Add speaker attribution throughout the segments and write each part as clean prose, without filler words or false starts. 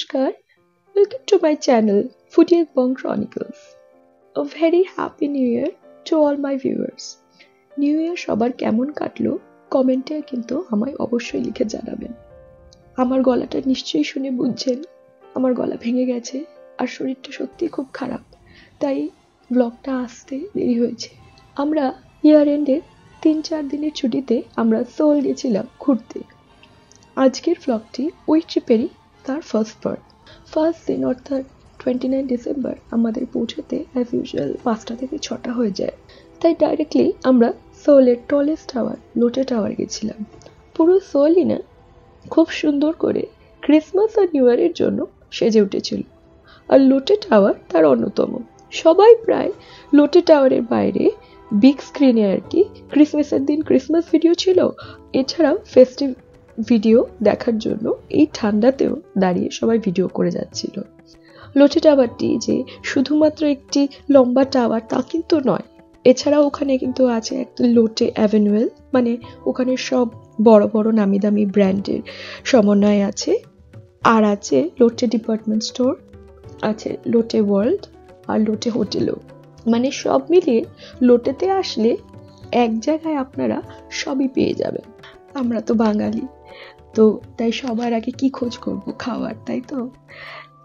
Speaker 1: Namaskar, welcome to my channel Foodie Bong Chronicles. A very happy new year to all my viewers. New year সবার কেমন কাটলো কমেন্টে কিন্তু আমায় অবশ্যই লিখে জানাবেন। আমার গলাটা নিশ্চয়ই শুনে বুঝছেন আমার গলা ভেঙে গেছে আর শরীরটা সত্যি খুব খারাপ, তাই ব্লগটা আসতে দেরি হয়েছে। আমরা ইয়ার এন্ডে 3-4 দিনের ছুটিতে আমরা সোল গেছিলাম ঘুরতে। আজকের ব্লগটি ওই ট্রিপেরই তার ফার্স্ট দিন অর্থাৎ 29 ডিসেম্বর আমাদের পৌঁছাতে অ্যাজ ইউজুয়াল 5টা থেকে 6টা হয়ে যায়, তাই ডাইরেক্টলি আমরা সোলের টলেস্ট টাওয়ার লোটে টাওয়ার গেছিলাম। পুরো সোলই না খুব সুন্দর করে ক্রিসমাস আর নিউ ইয়ারের জন্য সেজে উঠেছিল, আর লোটে টাওয়ার তার অন্যতম। সবাই প্রায় লোটে টাওয়ারের বাইরে বিগ স্ক্রিনে আর কি ক্রিসমাসের দিন ক্রিসমাস ভিডিও ছিল, এছাড়াও ফেস্টিভ ভিডিও দেখার জন্য এই ঠান্ডাতেও দাঁড়িয়ে সবাই ভিডিও করে যাচ্ছিল। লোটে টাওয়ারটি যে শুধুমাত্র একটি লম্বা টাওয়ার তা কিন্তু নয়, এছাড়াও ওখানে কিন্তু আছে একটা লোটে অ্যাভিনিউ, মানে ওখানে সব বড় বড় নামি দামি ব্র্যান্ডের সমন্বয় আছে। আর আছে লোটে ডিপার্টমেন্ট স্টোর, আছে লোটে ওয়ার্ল্ড আর লোটে হোটেলও, মানে সব মিলিয়ে লোটেতে আসলে এক জায়গায় আপনারা সবই পেয়ে যাবেন। আমরা তো বাঙালি, তো তাই সবার আগে কি খোঁজ করব? খাওয়ার, তাই তো।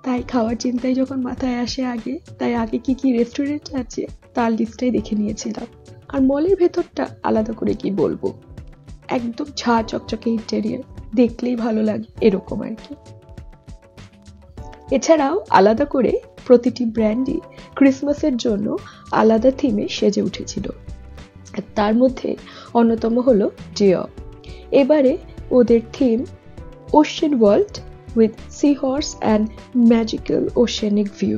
Speaker 1: তাই খাওয়ার চিন্তায় যখন মাথায় আসে তাই আগে কি রেস্টুরেন্ট আছে তার লিস্টটাই দেখে নিয়েছিলাম। আর মলের ভেতরটা আলাদা করে কি বলবো, একদম ঝা চকচকে ইন্টেরিয়ার, দেখলেই ভালো লাগে এরকম আর কি। এছাড়াও আলাদা করে প্রতিটি ব্র্যান্ডই ক্রিসমাসের জন্য আলাদা থিমে সেজে উঠেছিল, তার মধ্যে অন্যতম হলো ডিও। এবারে ওদের theme ocean world with sea horse and magical oceanic view.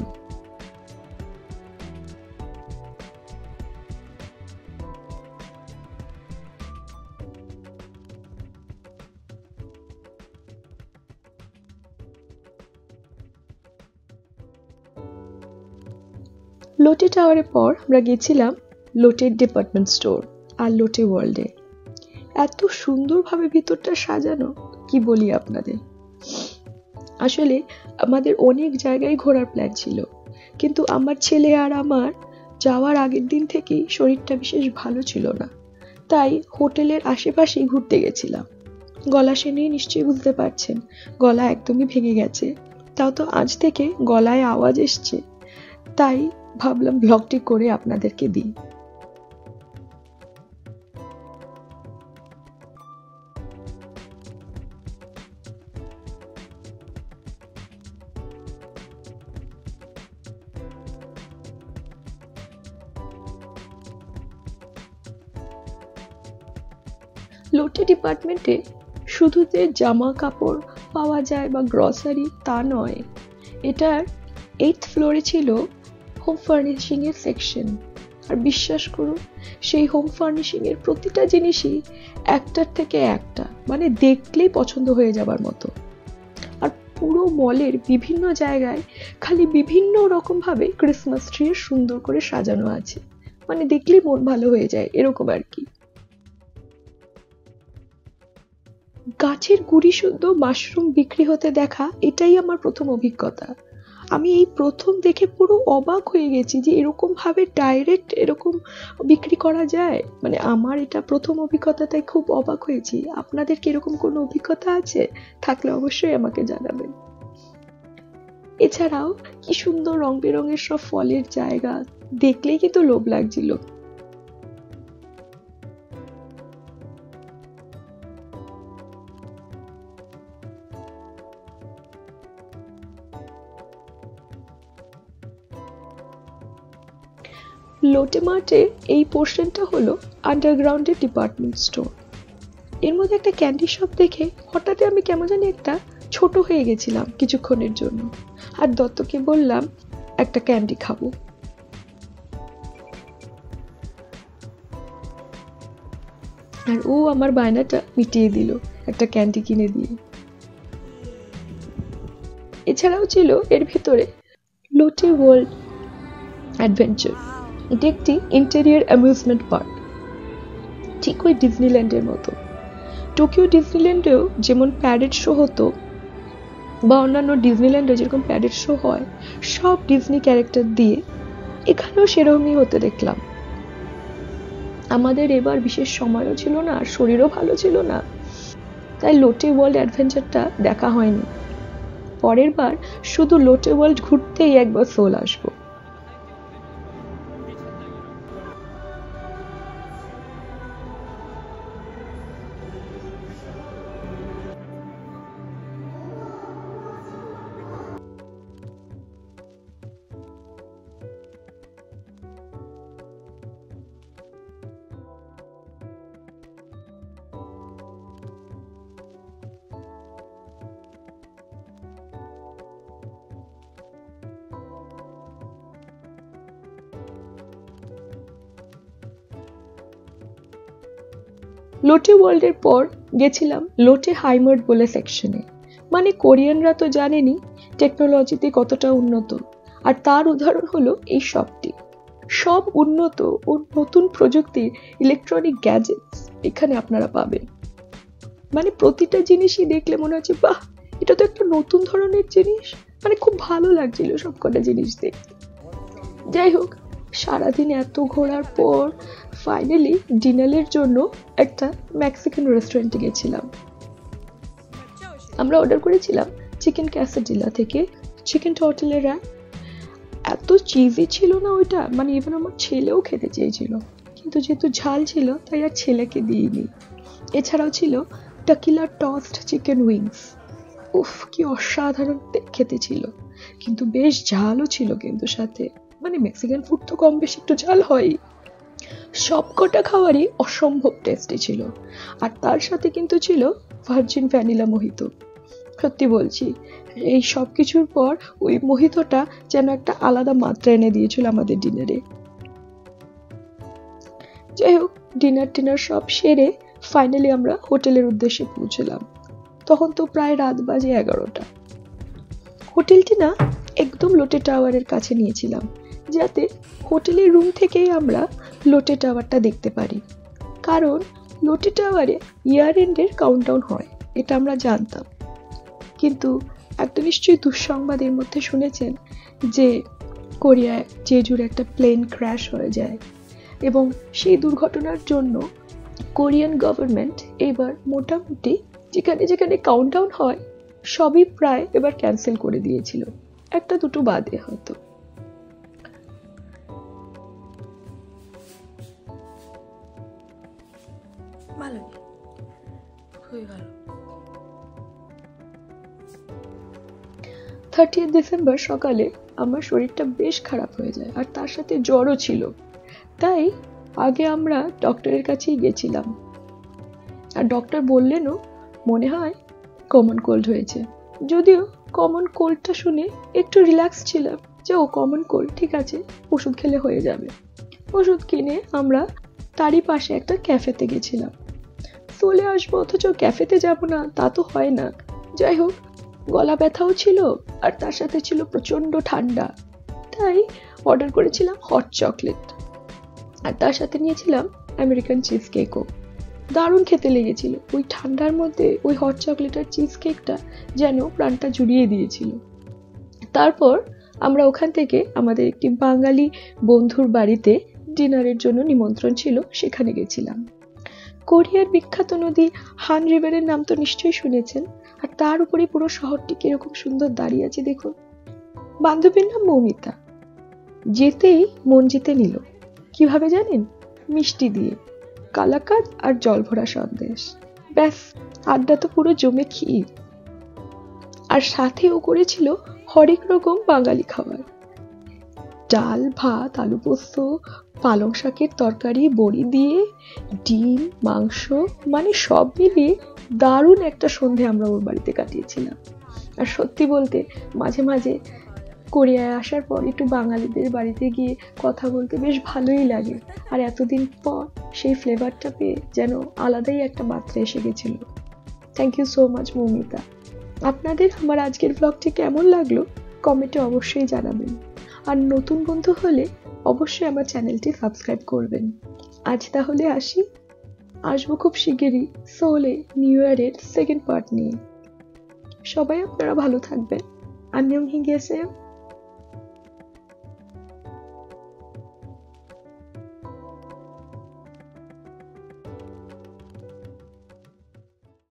Speaker 1: Lotte টাওয়ারের পর আমরা গেছিলাম লোটে ডিপার্টমেন্ট স্টোর আর লোটে ওয়ার্ল্ডে। এত সুন্দরভাবে ভিতরটা সাজানো, কি বলি আপনাদের। আসলে আমাদের অনেক জায়গায় ঘোরার প্ল্যান ছিল, কিন্তু আমার ছেলে আর আমার যাওয়ার আগের দিন থেকেই শরীরটা বিশেষ ভালো ছিল না, তাই হোটেলের আশেপাশেই ঘুরতে গেছিলাম। গলা শুনেই নিশ্চয়ই বুঝতে পারছেন গলা একদমই ভেঙে গেছে, তাও তো আজ থেকে গলায় আওয়াজ এসছে, তাই ভাবলাম ব্লগটি করে আপনাদেরকে দিই। লোটে ডিপার্টমেন্টে শুধু যে জামা কাপড় পাওয়া যায় বা গ্রসারি তা নয়, এটার 8th ফ্লোরে ছিল হোম ফার্নিশিং এর সেকশন। আর বিশ্বাস করুন সেই হোম ফার্নিশিং এর প্রতিটা জিনিসই একটার থেকে একটা, মানে দেখলেই পছন্দ হয়ে যাবার মতো। আর পুরো মলের বিভিন্ন জায়গায় খালি বিভিন্ন রকম ভাবে ক্রিসমাস ট্রি সুন্দর করে সাজানো আছে, মানে দেখলেই মন ভালো হয়ে যায় এরকম আর কি। গাছের গুড়ি শুদ্ধ মাশরুম বিক্রি হতে দেখা এটাই আমার প্রথম অভিজ্ঞতা। আমি এই প্রথম দেখে পুরো অবাক হয়ে গেছি যে এরকম ভাবে ডাইরেক্ট এরকম বিক্রি করা যায়, মানে আমার এটা প্রথম অভিজ্ঞতা, তাই খুব অবাক হয়েছি। আপনাদের কি এরকম কোনো অভিজ্ঞতা আছে? থাকলে অবশ্যই আমাকে জানাবেন। এছাড়াও কি সুন্দর রং বেরঙের সব ফলের জায়গা, দেখলেই কিন্তু লোভ লাগছিল। লোটে মার্টের এই পোর্শনটা হলো আন্ডারগ্রাউন্ডের ডিপার্টমেন্ট স্টোর। এর মধ্যে একটা ক্যান্ডি শপ দেখে হঠাৎ আমি কেমন জানি একটা ছোট হয়ে গেছিলাম কিছুক্ষণের জন্য, আর দত্তকে বললাম একটা ক্যান্ডি খাবো। আর ও আমার বায়নাটা মিটিয়ে দিল একটা ক্যান্ডি কিনে দিয়ে। এছাড়াও ছিল এর ভিতরে লোটে ওয়ার্ল্ড অ্যাডভেঞ্চার। এটি একটি ইন্টেরিয়র অ্যামিউজমেন্ট পার্ক, ঠিক ওই ডিজনিল্যান্ডের মতো। টোকিও ডিজনিল্যান্ডেও যেমন প্যারেড শো হতো বা অন্যান্য ডিজনিল্যান্ডে যেরকম প্যারেড শো হয় সব ডিজনি ক্যারেক্টার দিয়ে, এখানেও সেরকমই হতে দেখলাম। আমাদের এবার বিশেষ সময়ও ছিল না আর শরীরও ভালো ছিল না, তাই লোটে ওয়ার্ল্ড অ্যাডভেঞ্চারটা দেখা হয়নি। পরের বার শুধু লোটে ওয়ার্ল্ড ঘুরতেই একবার সোল আসবো। লোটে ওয়ার্ল্ডের পর গেছিলাম লোটে হাইমার্ট বলে সেকশনে। মানে কোরিয়ানরা তো জানেনি টেকনোলজিতে কতটা উন্নত, আর তার উদাহরণ হলো এই শপটি। সব উন্নত ও নতুন প্রযুক্তির ইলেকট্রনিক গ্যাজেটস এখানে আপনারা পাবেন। মানে প্রতিটা জিনিসই দেখলে মনে হচ্ছে বাহ, এটা তো একটা নতুন ধরনের জিনিস। মানে খুব ভালো লাগছিল সবকটা জিনিস দেখতে। যাই হোক, সারাদিন এত ঘোরার পর ফাইনালি ডিনারের জন্য একটা মেক্সিকান রেস্টুরেন্টে গেছিলাম। আমরা অর্ডার করেছিলাম চিকেন ক্যাসাডিলা থেকে চিকেন টর্টেলেরা। এত চিজি ছিল না ওইটা, মানে ইভেন আমার ছেলেও খেতে চেয়েছিল, কিন্তু যেহেতু ঝাল ছিল তাই আর ছেলেকে দিইনি। এছাড়াও ছিল টাকিলা টস্ট চিকেন উইংস। উফ, কি অসাধারণ খেতে ছিল, কিন্তু বেশ ঝালও ছিল কিন্তু সাথে। মানে মেক্সিকান ফুড তো কম বেশি একটু ঝাল হয়। সবকটা খাবারই অসম্ভব টেস্টি ছিল, আর তার সাথে কিন্তু ছিল ভার্জিন ভ্যানিলা মোহিতো। সত্যি বলছি, এই সব কিছুর পর ওই মোহিতোটা যেন একটা আলাদা মাত্রা এনে দিয়েছিল আমাদের ডিনারে। যাই হোক, ডিনার সব সেরে ফাইনালি আমরা হোটেলের উদ্দেশ্যে পৌঁছলাম। তখন তো প্রায় রাত বাজে 11টা। হোটেলটি না একদম লোটে টাওয়ারের কাছে নিয়েছিলাম, যাতে হোটেলের রুম থেকেই আমরা লোটে টাওয়ারটা দেখতে পারি। কারণ লোটে টাওয়ারে ইয়ার এন্ডের কাউন্টডাউন হয়, এটা আমরা জানতাম। কিন্তু একটা নিশ্চয়ই দুঃসংবাদের মধ্যে শুনেছেন যে কোরিয়ায় জেজুর একটা প্লেন ক্র্যাশ হয়ে যায়, এবং সেই দুর্ঘটনার জন্য কোরিয়ান গভর্নমেন্ট এবার মোটামুটি যেখানে যেখানে কাউন্টডাউন হয় সবই প্রায় এবার ক্যান্সেল করে দিয়েছিল, একটা দুটো বাদে হয়তো।
Speaker 2: ভালো, খুবই ভালো।
Speaker 1: 30 ডিসেম্বর সকালে আমার শরীরটা বেশ খারাপ হয়ে যায়, আর তার সাথে জ্বরও ছিল। তাই আগে আমরা ডক্টরের কাছেই গেছিলাম, আর ডক্টর বললেনও মনে হয় কমন কোল্ড হয়েছে। যদিও কমন কোল্ডটা শুনে একটু রিল্যাক্স ছিলাম যে ও কমন কোল্ড, ঠিক আছে, ওষুধ খেলে হয়ে যাবে। ওষুধ কিনে আমরা তারই পাশে একটা ক্যাফেতে গেছিলাম। চলে আসবো অথচ ক্যাফেতে যাব না, তা তো হয় না। যাই হোক, গলা ব্যথাও ছিল আর তার সাথে ছিল প্রচন্ড ঠান্ডা, তাই অর্ডার করেছিলাম হট চকলেট, আর তার সাথে নিয়েছিলাম আমেরিকান চিজ কেকও। দারুণ খেতে লেগেছিল। ওই ঠান্ডার মধ্যে ওই হট চকলেট আর চিজ কেকটা যেন প্রাণটা জুড়িয়ে দিয়েছিল। তারপর আমরা ওখান থেকে আমাদের একটি বাঙালি বন্ধুর বাড়িতে ডিনারের জন্য নিমন্ত্রণ ছিল, সেখানে গেছিলাম। কোরিয়ার বিখ্যাত নদী হান রিভারের নাম তো নিশ্চয়ই শুনেছেন, আর তার উপরে পুরো শহরটি কিরকম সুন্দর দাঁড়িয়ে আছে দেখুন। বান্ধবীর নাম মৌমিতা। যেতেই মন জিতে নিল। কিভাবে জানেন? মিষ্টি দিয়ে, কালাকাঁদ আর জল ভরা সন্দেশ। ব্যাস, আড্ডা তো পুরো জমে ক্ষীর। আর সাথেও করেছিল হরেক রকম বাঙালি খাবার, ডাল ভাত, আলু পোস্ত, পালং শাকের তরকারি, বড়ি দিয়ে, ডিম, মাংস, মানে সব মিলিয়ে দারুণ একটা সন্ধে আমরা ওর বাড়িতে কাটিয়েছিলাম। আর সত্যি বলতে মাঝে মাঝে কোরিয়ায় আসার পর একটু বাঙালিদের বাড়িতে গিয়ে কথা বলতে বেশ ভালোই লাগে, আর এতদিন পর সেই ফ্লেভারটা পেয়ে যেন আলাদাই একটা মাত্রা এসে গেছিল। Thank you so much Moumita. আপনাদের আমার আজকের ব্লগটি কেমন লাগলো কমেন্টে অবশ্যই জানাবেন, আর নতুন বন্ধু হলে অবশ্যই আমার চ্যানেলটি সাবস্ক্রাইব করবেন। আজ তাহলে আসি, আসবো খুব শিগগিরই সোলে নিউ ইয়ারের সেকেন্ড পার্ট নিয়ে। সবাই আপনারা ভালো থাকবেন. 안녕히 계세요.